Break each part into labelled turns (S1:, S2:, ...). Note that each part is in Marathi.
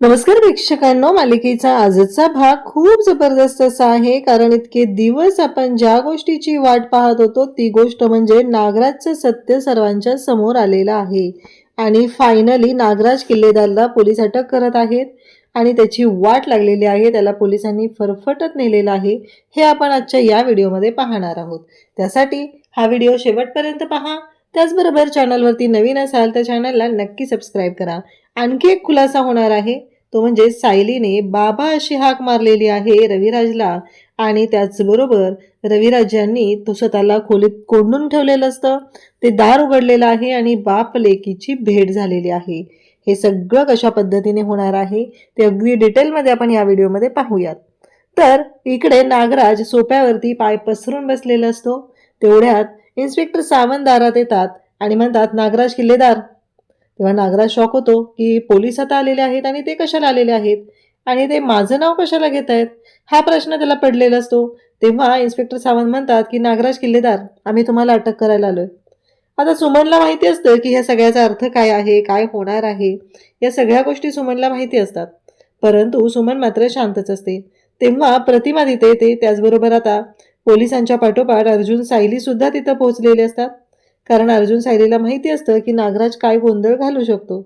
S1: नमस्कार प्रेक्षकांनो, मालिकेचा आजचा भाग खूप जबरदस्त असा आहे, कारण इतके दिवस आपण ज्या गोष्टीची वाट पाहत होतो ती गोष्ट म्हणजे नागराजचं सत्य सर्वांच्या समोर आलेलं आहे. आणि फायनली नागराज किल्लेदारला पोलीस अटक करत आहेत आणि त्याची वाट लागलेली आहे. त्याला पोलिसांनी फरफटत नेलेलं आहे. हे आपण आजच्या या व्हिडिओमध्ये पाहणार आहोत. त्यासाठी हा व्हिडिओ शेवटपर्यंत पहा. त्याचबरोबर चॅनलवरती नवीन असाल तर चॅनलला नक्की सबस्क्राईब करा. आणखी एक खुलासा होणार आहे, तो म्हणजे सायलीने बाबा अशी हाक मारलेली आहे रविराजला. आणि त्याचबरोबर रविराज यांनी तो स्वतःला खोलीत कोंडून ठेवलेलं असतं. ते दार उघडलेलं आहे आणि बाप लेकीची भेट झालेली आहे. हे सगळं कशा पद्धतीने होणार आहे ते अगदी डिटेलमध्ये आपण या व्हिडिओमध्ये पाहूयात. तर इकडे नागराज सोफ्यावरती पाय पसरून बसलेला असतो. तेवढ्यात इन्स्पेक्टर सावंत दारात येतात आणि म्हणतात, नागराज किल्लेदार. तेव्हा नागराज शॉक होतो की पोलीस आता आलेले आहेत आणि ते कशाला आलेले आहेत आणि ते माझं नाव कशाला घेत आहेत, हा प्रश्न त्याला पडलेला असतो. तेव्हा इन्स्पेक्टर सावंत म्हणतात की नागराज किल्लेदार, आम्ही तुम्हाला अटक करायला आलोय. आता सुमनला माहिती असतं की ह्या सगळ्याचा अर्थ काय आहे, काय होणार आहे. या सगळ्या गोष्टी सुमनला माहिती असतात, परंतु सुमन मात्र शांतच असते. तेव्हा प्रतिमा तिथे येते. त्याचबरोबर आता पोलिसांच्या पाठोपाठ अर्जुन सायली सुद्धा तिथं पोहोचलेले असतात, कारण अर्जुन सायलीला माहिती असतं की नागराज काय गोंधळ घालू शकतो.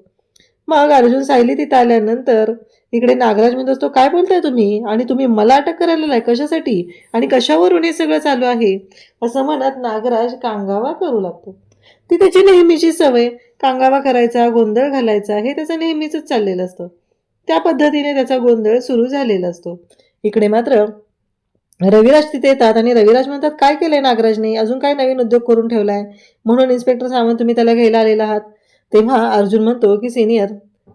S1: मग अर्जुन सायली तिथं आल्यानंतर इकडे नागराज म्हणत असतो, काय बोलताय तुम्ही आणि तुम्ही मला अटक करायला आहे कशासाठी आणि कशावरून हे सगळं चालू आहे, असं म्हणत नागराज कांगावा करू लागतो. ती त्याची नेहमीची सवय, कांगावा करायचा, गोंधळ घालायचा, हे त्याचं नेहमीच चाललेलं असतं. त्या पद्धतीने त्याचा गोंधळ सुरू झालेला असतो. इकडे मात्र रविराज तिथे येतात आणि रविराज म्हणतात, काय केलंय नागराजने, अजून काय नवीन उद्योग करून ठेवलाय म्हणून इन्स्पेक्टर सावंत तुम्ही त्याला घ्यायला आलेला आहात. तेव्हा अर्जुन म्हणतो की सिनियर,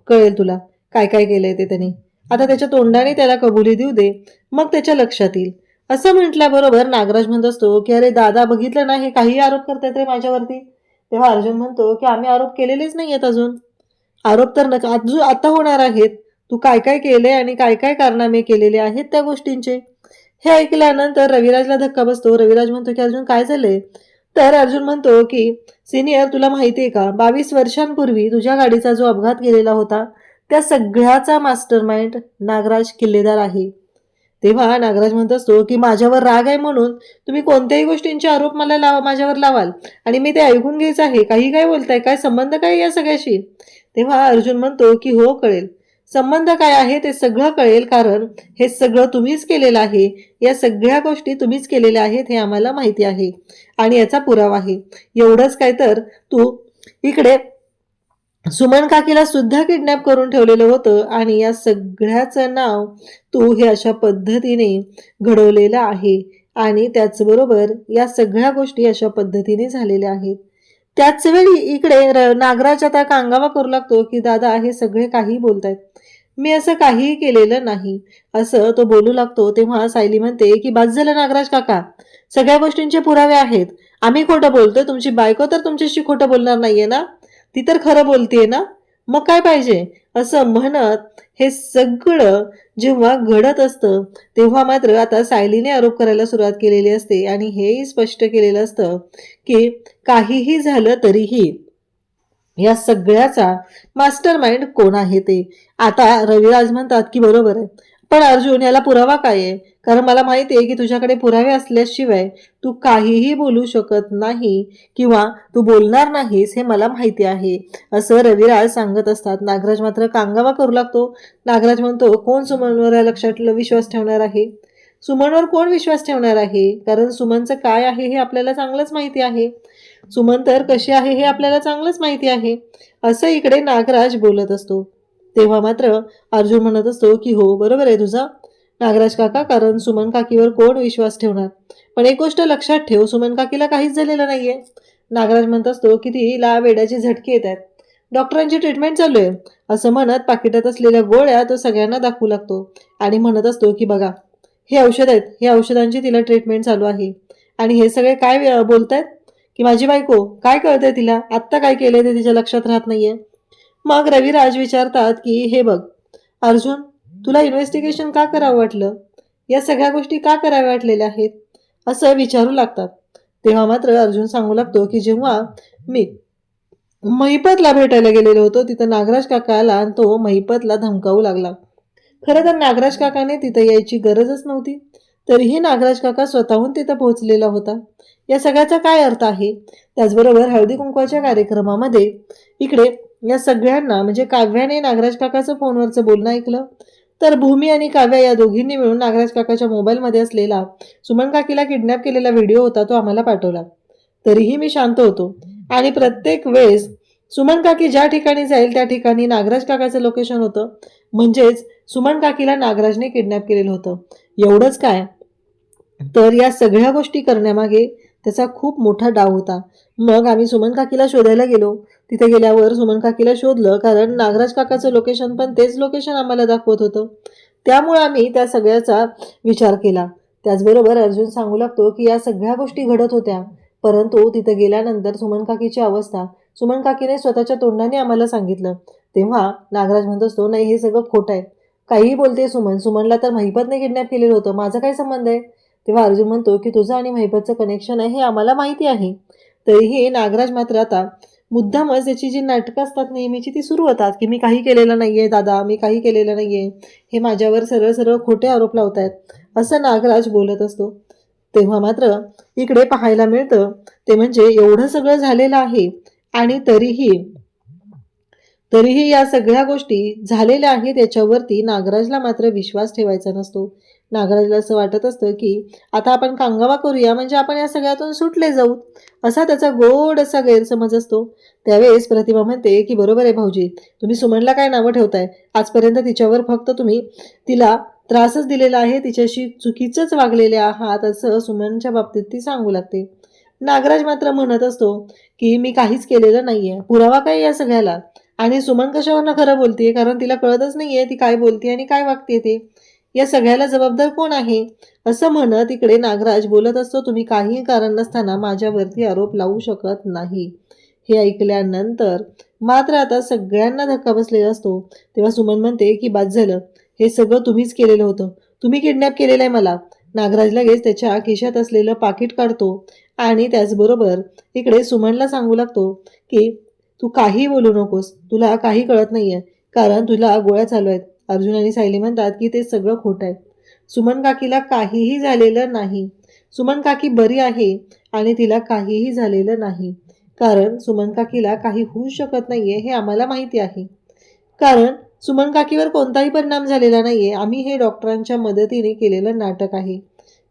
S1: कळेल तुला काय काय केलंय ते त्यांनी. आता त्याच्या तोंडाने त्याला कबुली देऊ दे, मग त्याच्या लक्षात येईल. असं म्हटल्याबरोबर नागराज म्हणत असतो की अरे दादा, बघितलं ना, हे काही आरोप करतात रे माझ्यावरती. तेव्हा अर्जुन म्हणतो की आम्ही आरोप केलेलेच नाही आहेत अजून. आरोप तर अजून आता होणार आहेत. तू काय काय केलंय आणि काय काय कारनामे केलेले आहेत त्या गोष्टींचे. हे ऐकल्यानंतर रविराजला धक्का बसतो. रविराज म्हणतो की अर्जुन काय झालंय. तर अर्जुन म्हणतो की सिनियर, तुला माहितीये का, 22 वर्षांपूर्वी तुझ्या गाडीचा जो अपघात केलेला होता त्या सगळ्याचा मास्टरमाइंड नागराज किल्लेदार आहे. तेव्हा नागराज म्हणत असतो की माझ्यावर राग आहे म्हणून तुम्ही कोणत्याही गोष्टींचे आरोप माझ्यावर लावाल आणि मी ते ऐकून घ्यायचं आहे. काही काय बोलताय, काय संबंध काय या सगळ्याशी. तेव्हा अर्जुन म्हणतो की हो, कळेल. संबंध काय आहे ते सगळं कळेल, कारण हे सगळं तुम्हीच केलेलं आहे. या सगळ्या गोष्टी तुम्हीच केलेल्या आहेत हे आम्हाला माहिती आहे आणि याचा पुरावा आहे. एवढंच काय, तर तू इकडे सुमन काकीला सुद्धा किडनॅप करून ठेवलेलं होतं आणि या सगळ्याचं नाव तू हे अशा पद्धतीने घडवलेलं आहे आणि त्याचबरोबर या सगळ्या गोष्टी अशा पद्धतीने झालेल्या आहेत. त्याच वेळी इकडे नागराज आता कांगावा करू लागतो की दादा, हे सगळे काही बोलतायत, मी असं काहीही केलेलं नाही, असं तो बोलू लागतो. तेव्हा सायली म्हणते की बस झालं नागराज काका, सगळ्या गोष्टींचे पुरावे आहेत. आम्ही खोटं बोलतोय, तुमची बायको तर तुमच्याशी खोटं बोलणार नाहीये ना, ती तर खरं बोलतेय ना, मग काय पाहिजे. असं म्हणत हे सगळं जेव्हा घडत असतं तेव्हा मात्र आता सायलीने आरोप करायला सुरुवात केलेली असते आणि हेही स्पष्ट केलेलं असतं की काहीही झालं तरीही या सगळ्याचा मास्टरमाइंड कोण आहे ते. आता रविराज म्हणतात की बरोबर आहे, पण अर्जुन, याला पुरावा काय आहे, कारण मला माहिती आहे की तुझ्याकडे पुरावे असल्याशिवाय तू काहीही बोलू शकत नाही किंवा तू बोलणार नाहीस, हे मला माहिती आहे, असं रविराज सांगत असतात. नागराज मात्र कांगावा करू लागतो. नागराज म्हणतो, कोण सुमनवर या लक्षात विश्वास ठेवणार आहे. सुमनवर कोण विश्वास ठेवणार आहे, कारण सुमनचं काय आहे हे आपल्याला चांगलंच माहिती आहे. सुमन तर कशी आहे हे आपल्याला चांगलंच माहिती आहे, असं इकडे नागराज बोलत असतो. तेव्हा मात्र अर्जुन म्हणत असतो की हो, बरोबर आहे तुझं नागराज काका, कारण सुमन काकीवर कोण विश्वास ठेवणार. पण एक गोष्ट लक्षात ठेव, सुमन काकीला काहीच झालेलं नाहीये. नागराज म्हणत असतो की तिला वेड्याची झटके येत आहेत, डॉक्टरांची ट्रीटमेंट चालू आहे, असं म्हणत पाकिटात असलेल्या गोळ्या तो सगळ्यांना दाखवू लागतो आणि म्हणत असतो की बघा, हे औषध आहेत, हे औषधांची तिला ट्रीटमेंट चालू आहे. आणि हे सगळे काय बोलतायत की माझी बायको, काय कळतंय तिला, आत्ता काय केलंय ते तिच्या लक्षात राहत नाहीये. मग रविराज विचारतात की हे बघ अर्जुन, तुला इन्व्हेस्टिगेशन का करावं वाटलं, या सगळ्या गोष्टी का कराव्या वाटलेल्या आहेत, असं विचारू लागतात. तेव्हा मात्र अर्जुन सांगू लागतो की जेव्हा मी महिपतला भेटायला गेलेलो होतो. तिथं नागराज काका आला आणि तो महिपतला धमकावू लागला. खरं तर नागराज काकाने तिथं यायची गरजच नव्हती. तरीही नागराज काका स्वतःहून तिथं पोहोचलेला होता. या सगळ्याचा काय अर्थ आहे? त्याचबरोबर हळदी कुंकवाच्या कार्यक्रमामध्ये इकडे या सगळ्यांना म्हणजे काव्याने नागराज काकाचं फोनवरचं बोलणं ऐकलं. तर भूमी आणि काव्या या दोघींनी मिळून नागराज काकाच्या मोबाईलमध्ये असलेला सुमन काकीला किडनॅप केलेला व्हिडिओ होता तो आम्हाला पाठवला. तरीही मी शांत होतो आणि प्रत्येक वेळेस सुमन काकी ज्या ठिकाणी जाईल त्या ठिकाणी नागराज काकाचं लोकेशन होतं. म्हणजेच सुमन काकीला नागराजने किडनॅप केलेलं होतं. एवढंच काय, तर या सगळ्या गोष्टी करण्यामागे त्याचा खूप मोठा डाव होता. मग आम्ही सुमन काकीला शोधायला गेलो. तिथे गेल्यावर सुमन काकीला शोधलं, कारण नागराज काकाचं लोकेशन पण तेच लोकेशन आम्हाला दाखवत होतं. त्यामुळे आम्ही त्या सगळ्याचा विचार केला. त्याचबरोबर अर्जुन सांगू लागतो की या सगळ्या गोष्टी घडत होत्या, परंतु तिथे गेल्यानंतर सुमन काकीची अवस्था सुमन काकीने स्वतःच्या तोंडाने आम्हाला सांगितलं. तेव्हा नागराज म्हणत असतो, नाही हे सगळं खोटं आहे. काहीही बोलते सुमन. सुमनला तर महिपतने किडनॅप केलेलं होतं. माझा काय संबंध आहे? तेव्हा अर्जुन म्हणतो की तुझं आणि महिपतचं कनेक्शन आहे हे आम्हाला माहिती आहे. तरीही नागराज मात्र आता मुद्दामच याची जी नाटकं असतात नेहमीची ती सुरू होतात की मी काही केलेलं नाहीये दादा, मी काही केलेलं नाहीये, हे माझ्यावर सरळ सरळ खोटे आरोप लावतायत, असं नागराज बोलत असतो. तेव्हा मात्र इकडे पाहायला मिळतं ते म्हणजे एवढं सगळं झालेलं आहे आणि तरीही या सगळ्या गोष्टी झालेल्या आहेत याच्यावरती नागराजला मात्र विश्वास ठेवायचा नसतो. नागराजला असं वाटत असतं की आता आपण कांगावा करूया म्हणजे आपण या सगळ्यातून सुटले जाऊ, असा त्याचा गोड असा गैरसमज असतो. त्यावेळेस प्रतिभा म्हणते की बरोबर आहे भाऊजी, तुम्ही सुमनला काय नावं ठेवताय? आजपर्यंत तिच्यावर फक्त तुम्ही तिला त्रासच दिलेला आहे, तिच्याशी चुकीचंच वागलेले आहात, असं सुमनच्या बाबतीत ती सांगू लागते. नागराज मात्र म्हणत असतो की मी काहीच केलेलं नाहीये, पुरावा काय या सगळ्याला? आणि सुमन कशावरनं खरं बोलतेय? कारण तिला कळतच नाहीये ती काय बोलते आणि काय वागते ते. या सगळ्याला जबाबदार कोण आहे? असं म्हणत इकडे नागराज बोलत असतो, तुम्ही काही कारण नसताना माझ्यावरती आरोप लावू शकत नाही. हे ऐकल्यानंतर मात्र आता सगळ्यांना धक्का बसलेला असतो. तेव्हा सुमन म्हणते की बाद झालं, हे सगळं तुम्हीच केलेलं होतं, तुम्ही किडनॅप केलेलं आहे मला. नागराज लगेच त्याच्या खिशात असलेलं पाकिट काढतो आणि त्याचबरोबर इकडे सुमनला सांगू लागतो की तू काही बोलू नकोस, तुला काही कळत नाहीये, कारण तुला गोळ्या चालू आहेत. अर्जुन आणि सायली म्हणतात की ते सगळं खोटं आहे. सुमन काकीला काहीही झालेलं नाही. सुमन काकी बरी आहे आणि तिला काहीही झालेलं नाही, कारण सुमन काकीला काही होऊ शकत नाहीये हे आम्हाला माहिती आहे. कारण सुमन काकीवर कोणताही परिणाम झालेला नाहीये. आम्ही हे डॉक्टरांच्या मदतीने केलेलं नाटक आहे.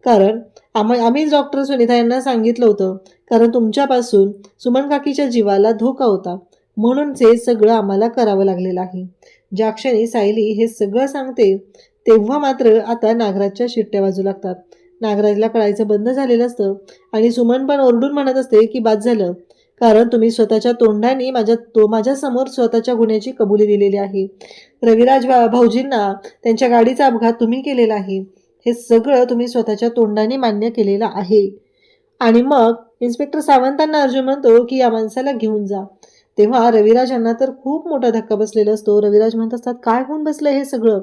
S1: कारण आम्हीच डॉक्टर सुनीता यांना सांगितलं होतं, कारण तुमच्यापासून सुमन काकीच्या जीवाला धोका होता, म्हणून हे सगळं आम्हाला करावं लागलेलं आहे. ज्या क्षणी सायली हे सगळं सांगते तेव्हा मात्र आता नागराजच्या शिट्ट्या वाजू लागतात. नागराजला कळायचं बंद झालेलं असतं आणि सुमन पण ओरडून म्हणत असते की बाद झालं, कारण तुम्ही स्वतःच्या तोंडाने माझ्यासमोर स्वतःच्या गुन्ह्याची कबुली दिलेली आहे. रविराज भाऊजींना त्यांच्या गाडीचा अपघात तुम्ही केलेला आहे, हे सगळं तुम्ही स्वतःच्या तोंडाने मान्य केलेलं आहे. आणि मग इन्स्पेक्टर सावंतांना अर्जुन म्हणतो की या माणसाला घेऊन जा. तेव्हा रविराज यांना तर खूप मोठा धक्का बसलेला असतो. रविराज म्हणत असतात, काय होऊन बसलं हे सगळं?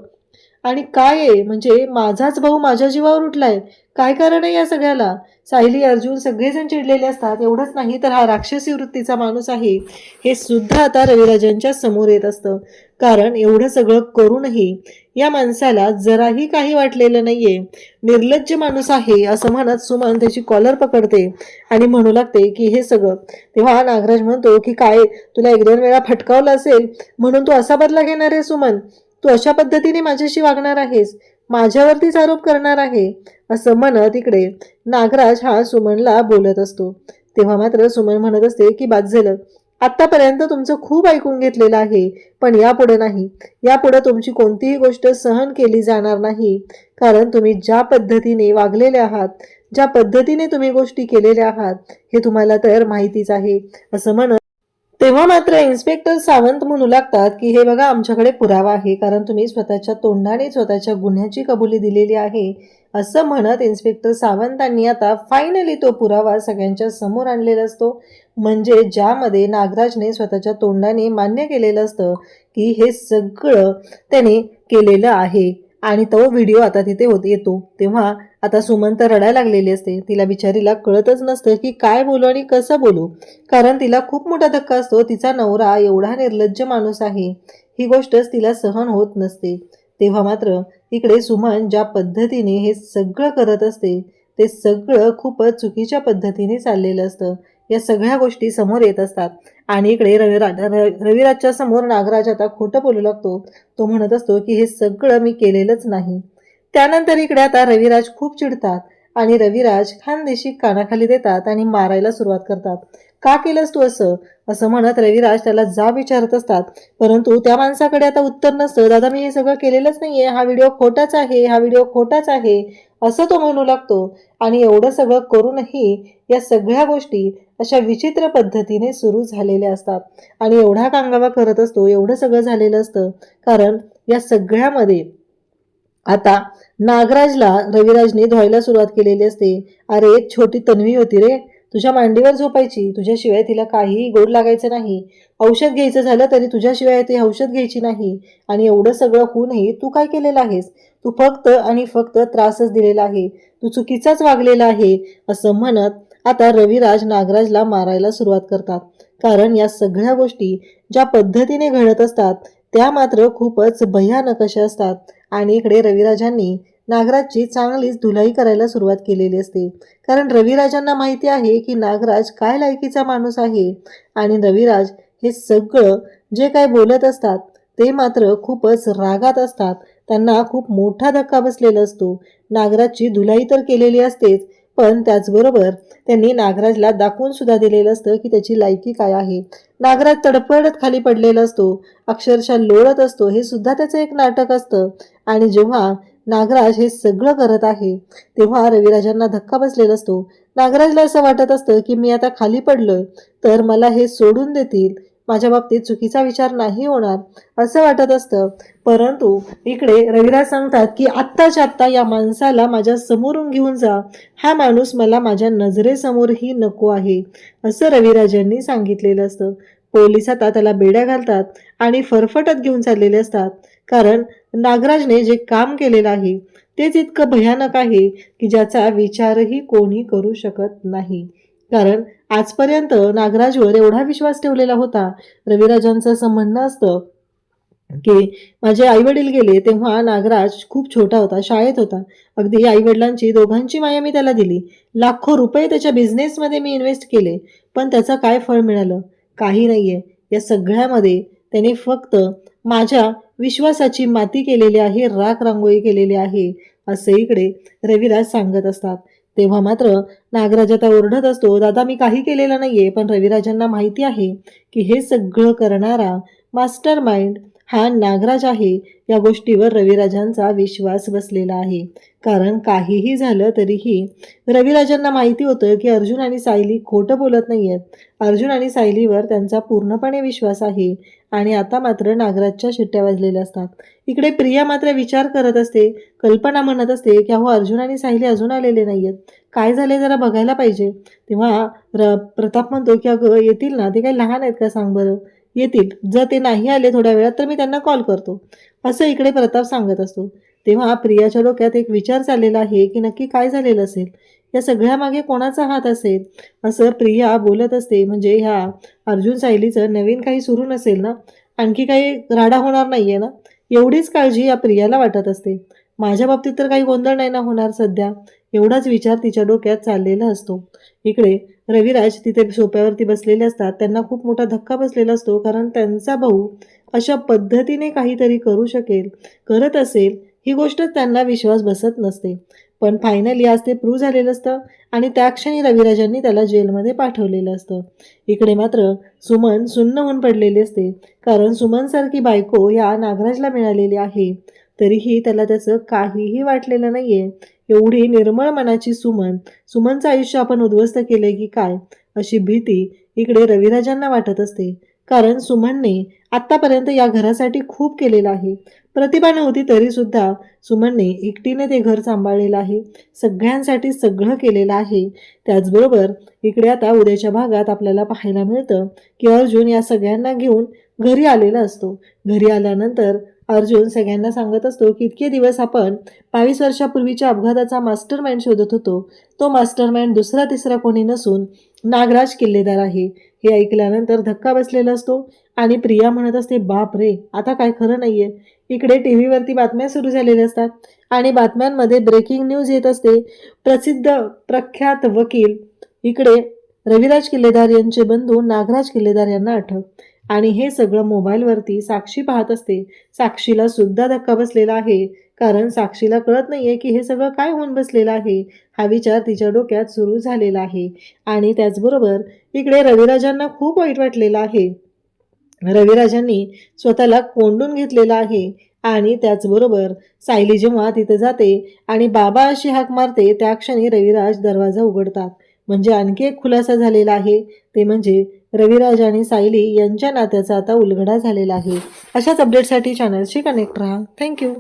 S1: आणि काय आहे म्हणजे माझाच भाऊ माझ्या जीवावर उठलाय, काय कारण आहे या सगळ्याला? सायली अर्जुन सगळेजण चिडलेले असतात. एवढंच नाही तर हा राक्षसी वृत्तीचा माणूस आहे हे सुद्धा आता रविराजांच्या समोर येत असतं. कारण एवढं सगळं करूनही या माणसाला जराही काही वाटलेलं नाहीये, निर्लज्ज माणूस आहे असं म्हणत सुमन त्याची कॉलर पकडते आणि म्हणू लागते की हे सगळं. तेव्हा नागराज म्हणतो की काय तुला एक दोन वेळा फटकावलं असेल म्हणून तू असा बदला घेणार आहे सुमन? तू अशा पद्धतीने माझ्याशी वागणार आहेस, माझ्यावरतीच आरोप करणार आहे, असं म्हणत इकडे नागराज हा सुमनला बोलत असतो. तेव्हा मात्र सुमन म्हणत असते की बाद झालं, आतापर्यंत तुमचं खूप ऐकून घेतलेलं आहे, पण यापुढे नाही. यापुढे तुमची कोणतीही गोष्ट सहन केली जाणार नाही, कारण तुम्ही ज्या पद्धतीने वागलेले आहात, ज्या पद्धतीने तुम्ही गोष्टी केलेल्या आहात हे तुम्हाला तर माहितीच आहे, असं म्हणत तेव्हा मात्र इन्स्पेक्टर सावंत म्हणू लागतात की हे बघा आमच्याकडे पुरावा आहे, कारण तुम्ही स्वतःच्या तोंडाने स्वतःच्या गुन्ह्याची कबुली दिलेली आहे, असं म्हणत इन्स्पेक्टर सावंतांनी आता फायनली तो पुरावा सगळ्यांच्या समोर आणलेला असतो. म्हणजे ज्यामध्ये नागराजने स्वतःच्या तोंडाने मान्य केलेलं असतं की हे सगळं त्याने केलेलं आहे आणि तो व्हिडिओ आता तिथे येतो तेव्हा आता सुमन तर रडायला लागलेली असते. तिला बिचारीला कळतच नसतं की काय बोलू आणि कसं बोलू, कारण तिला खूप मोठा धक्का असतो. तिचा नवरा एवढा निर्लज्ज माणूस आहे ही गोष्टच तिला सहन होत नसते. तेव्हा मात्र इकडे सुमन ज्या पद्धतीने हे सगळं करत असते ते सगळं खूपच चुकीच्या पद्धतीने चाललेलं असतं. या सगळ्या गोष्टी समोर येत असतात आणि इकडे रविराजच्या समोर नागराज आता खोटं बोलू लागतो. तो म्हणत असतो की हे सगळं मी केलेलंच नाही. त्यानंतर इकडे आता रविराज खूप चिडतात आणि रविराज खानदेशी कानाखाली देतात आणि मारायला सुरुवात करतात. का केलंस तू असं असं म्हणत रविराज त्याला जा विचारत असतात. परंतु त्या माणसाकडे आता उत्तर नसतं. दादा मी हे सगळं केलेलंच नाहीये, हा व्हिडिओ खोटाच आहे, हा व्हिडिओ खोटाच आहे असं तो म्हणू लागतो. आणि एवढं सगळं करूनही या सगळ्या गोष्टी अशा विचित्र पद्धतीने सुरू झालेल्या असतात आणि एवढा कांगावा करत असतो. एवढं सगळं झालेलं असतं कारण या सगळ्यामध्ये आता नागराजला रविराजने धुवायला सुरुवात केलेली असते. अरे एक छोटी तन्वी होती रे, तुझ्या मांडीवर झोपायची, तुझ्याशिवाय तिला काहीही गोड लागायचं नाही. औषध घ्यायचं झालं तरी तुझ्याशिवाय ते औषध घ्यायची नाही. आणि एवढं सगळं होऊनही तू काय केलेलं आहेस? तू फक्त आणि फक्त त्रासच दिलेला आहे, तू चुकीचाच वागलेला आहे असं म्हणत आता रविराज नागराजला मारायला सुरुवात करतात. कारण या सगळ्या गोष्टी ज्या पद्धतीने घडत असतात त्या मात्र खूपच भयानक अशा असतात. आणि इकडे रविराजांनी नागराजची चांगलीच धुलाई करायला सुरुवात केलेली असते. कारण रविराजांना माहिती आहे की नागराज काय लायकीचा माणूस आहे आणि रविराज हे सगळं जे काय बोलत असतात ते मात्र खूपच रागात असतात. त्यांना खूप मोठा धक्का बसलेला असतो. नागराजची धुलाई तर केलेली असतेच, पण त्याचबरोबर त्यांनी नागराजला दाखवून सुद्धा दिलेलं असतं की त्याची लायकी काय आहे. नागराज तडफडत खाली पडलेला असतो, अक्षरशः लोळत असतो. हे सुद्धा त्याचं एक नाटक असतं. आणि जेव्हा नागराज हे सगळं करत आहे तेव्हा रविराजांना धक्का बसलेला असतो. नागराजला असं वाटत असतं की मी आता खाली पडलोय तर मला हे सोडून देतील, माझ्या बाबतीत चुकीचा विचार नाही होणार असं वाटत असतं. परंतु इकडे रविराज सांगतात की आत्ताच्या आत्ता या माणसाला माझ्या समोरून घेऊन जा, हा माणूस मला माझ्या नजरेसमोरही नको आहे असं रविराजांनी सांगितलेलं असतं. पोलीस आता त्याला बेड्या घालतात आणि फरफटत घेऊन चाललेले असतात. कारण नागराजने जे काम केलेलं आहे तेच इतकं भयानक आहे की ज्याचा विचारही कोणी करू शकत नाही. कारण आजपर्यंत नागराजवर एवढा विश्वास ठेवलेला होता. रविराजांचं असं म्हणणं असतं की माझे आई वडील गेले तेव्हा नागराज खूप छोटा होता, शाळेत होता. अगदी आई वडिलांची दोघांची माया मी त्याला दिली. लाखो रुपये त्याच्या बिझनेसमध्ये मी इन्व्हेस्ट केले, पण त्याचं काय फळ मिळालं? काही नाहीये. या सगळ्यामध्ये त्याने फक्त माझ्या विश्वासाची माती केलेली आहे, राख रांगोळी केलेली आहे असे इकडे रविराज सांगत असतात. तेव्हा मात्र नागराज आता ओरडत असतो, दादा मी काही केलेलं नाहीये. पण रविराजांना माहिती आहे की हे सगळं करणारा मास्टर माइंड हा नागराज आहे. या गोष्टीवर रविराजांचा विश्वास बसलेला आहे. कारण काहीही झालं तरीही रविराजांना माहिती होतं की अर्जुन आणि सायली खोटं बोलत नाहीयेत. अर्जुन आणि सायलीवर त्यांचा पूर्णपणे विश्वास आहे. आणि आता मात्र नागराजच्या शिट्ट्या वाजलेल्या असतात. इकडे प्रिया मात्र विचार करत असते. कल्पना म्हणत असते की अहो अर्जुन आणि सायली अजून आलेले नाहीयेत, काय झाले जरा बघायला पाहिजे. तेव्हा प्रताप म्हणतो की अगं येतील ना, ते काही लहान आहेत का सांग बरं, येतील. जर ते नाही आले थोड्या वेळात तर मी त्यांना कॉल करतो असं इकडे प्रताप सांगत असतो. तेव्हा प्रियाच्या डोक्यात एक विचार चाललेला आहे की नक्की काय झालेलं असेल, या सगळ्या मागे कोणाचा हात असेल असं प्रिया बोलत असते. म्हणजे ह्या अर्जुन सायलीचं नवीन काही सुरू नसेल ना, आणखी काही राडा होणार नाहीये ना, एवढीच काळजी या प्रियाला वाटत असते. माझ्या बाबतीत तर काही गोंधळ नाही ना होणार सध्या, एवढाच विचार तिच्या डोक्यात चाललेला असतो. इकडे रविराज तिथे सोप्यावरती बसलेले असतात. त्यांना खूप मोठा धक्का बसलेला असतो. कारण त्यांचा भाऊ अशा पद्धतीने काहीतरी करू शकेल, करत असेल ही गोष्ट त्यांना विश्वास बसत नसते. पण फायनली आज ते प्रूव्ह झालेलं असतं आणि त्या क्षणी रविराजांनी त्याला जेलमध्ये पाठवलेलं असतं. इकडे मात्र सुमन सुन्न होऊन पडलेली असते. कारण सुमनसारखी बायको या नागराजला मिळालेली आहे तरीही त्याला त्याचं काहीही वाटलेलं नाहीये. एवढी निर्मळ मनाची सुमनचं आयुष्य आपण उद्ध्वस्त केलंय की काय अशी भीती इकडे रविराजांना वाटत असते. कारण सुमनने आत्तापर्यंत या घरासाठी खूप केलेलं आहे. प्रतिभा नव्हती तरी सुद्धा सुमनने एकटीने ते घर सांभाळलेलं आहे, सगळ्यांसाठी सगळं केलेलं आहे. त्याचबरोबर इकडे आता उद्याच्या भागात आपल्याला पाहायला मिळतं की अर्जुन या सगळ्यांना घेऊन घरी आलेला असतो. घरी आल्यानंतर अर्जुन सगळ्यांना सांगत असतो की इतके दिवस आपण 22 वर्षापूर्वीच्या अपघाताचा मास्टरमाइंड शोधत होतो. तो मास्टरमाइंड दुसरा तिसरा कोणी नसून नागराज किल्लेदार आहे. हे ऐकल्यानंतर धक्का बसलेला असतो आणि प्रिया म्हणत असते, बाप रे, आता काय खरं नाहीये. इकडे टीव्हीवरती बातम्या सुरू झालेल्या असतात आणि बातम्यांमध्ये ब्रेकिंग न्यूज येत असते. प्रसिद्ध प्रख्यात वकील इकडे रविराज किल्लेदार यांचे बंधू नागराज किल्लेदार यांना अटक. आणि हे सगळं मोबाईलवरती साक्षी पाहत असते. साक्षीला सुद्धा धक्का बसलेला आहे, कारण साक्षीला कळत नाहीये की हे सगळं काय होऊन बसलेलं आहे. हा विचार तिच्या डोक्यात सुरू झालेला आहे. आणि त्याचबरोबर इकडे रविराजांना खूप वाईट वाटलेलं आहे. रविराजांनी स्वतःला कोंडून घेतलेला आहे. आणि त्याचबरोबर सायली जेव्हा तिथे जाते आणि बाबा अशी हाक मारते, त्या क्षणी रविराज दरवाजा उघडतात. म्हणजे आणखी एक खुलासा झालेला आहे, ते म्हणजे रविराज आणि सायली यांच्या नात्याचा आता उलगडा झालेला आहे. अशाच अपडेटसाठी चॅनलशी कनेक्ट राहा. थँक्यू.